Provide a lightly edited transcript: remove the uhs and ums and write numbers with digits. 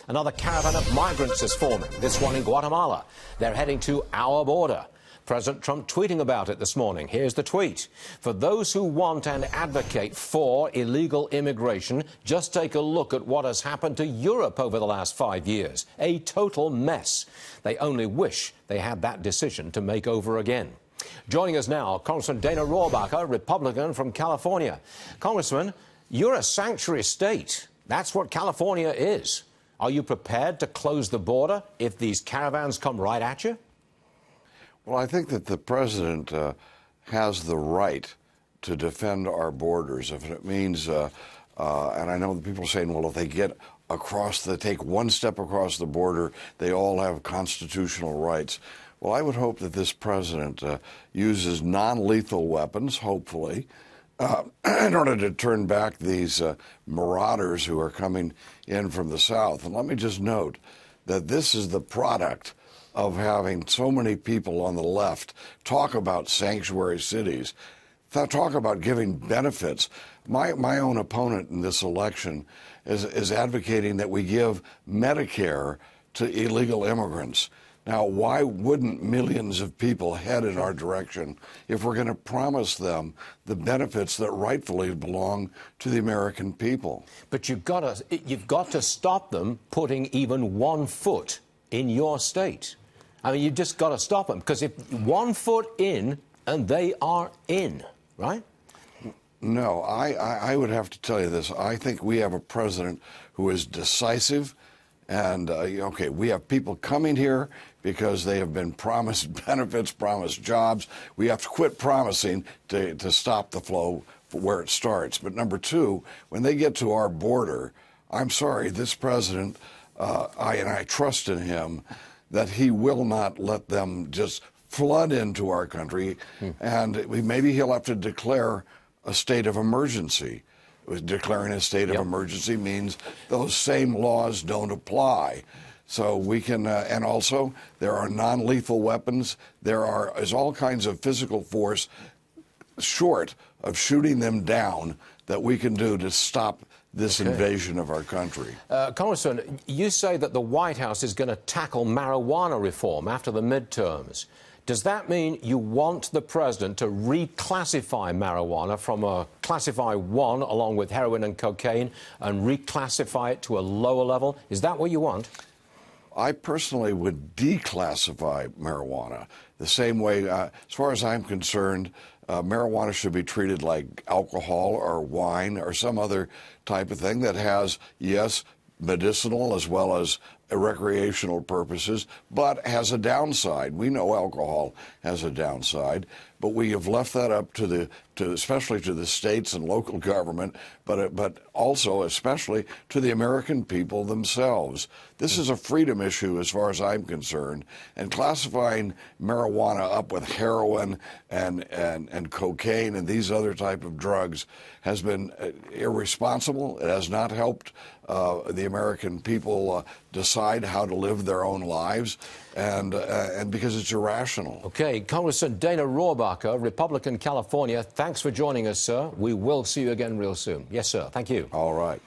Another caravan of migrants is forming, this one in Guatemala. They're heading to our border. President Trump tweeting about it this morning. Here's the tweet. For those who want and advocate for illegal immigration, just take a look at what has happened to Europe over the last 5 years. A total mess. They only wish they had that decision to make over again. Joining us now, Congressman Dana Rohrabacher, Republican from California. Congressman, you're a sanctuary state. That's what California is. Are you prepared to close the border if these caravans come right at you? Well, I think that the president has the right to defend our borders. If it means, and I know the people are saying, well, if they get across, they take one step across the border, they all have constitutional rights. Well, I would hope that this president uses non-lethal weapons, hopefully, in order to turn back these marauders who are coming in from the south. And let me just note that this is the product of having so many people on the left talk about sanctuary cities, talk about giving benefits. My own opponent in this election is advocating that we give Medicare to illegal immigrants. Now, why wouldn't millions of people head in our direction if we're going to promise them the benefits that rightfully belong to the American people? But you've got to stop them putting even 1 foot in your state. I mean, you've just got to stop them, because if 1 foot in, and they are in, right? No, I would have to tell you this. I think we have a president who is decisive. And, okay, we have people coming here because they have been promised benefits, promised jobs. We have to quit promising to stop the flow where it starts. But number two, when they get to our border, I'm sorry, this president, I trust in him, that he will not let them just flood into our country. And maybe he'll have to declare a state of emergency. Declaring a state of emergency means those same laws don't apply. So we can, and also there are non-lethal weapons. There is all kinds of physical force short of shooting them down that we can do to stop this invasion of our country. Congressman, you say that the White House is going to tackle marijuana reform after the midterms. Does that mean you want the president to reclassify marijuana from a classify 1 along with heroin and cocaine and reclassify it to a lower level? Is that what you want? I personally would declassify marijuana the same way, as far as I'm concerned, marijuana should be treated like alcohol or wine or some other type of thing that has, yes, medicinal as well as recreational purposes, but has a downside. We know alcohol has a downside, but we have left that up to especially to the states and local government, but also especially to the American people themselves. This is a freedom issue as far as I'm concerned, and classifying marijuana up with heroin and cocaine and these other type of drugs has been irresponsible. It has not helped the American people decide how to live their own lives, and because it's irrational. Okay, Congressman Dana Rohrabacher, Republican, California, thanks for joining us, sir. We will see you again real soon. Yes, sir. Thank you. All right.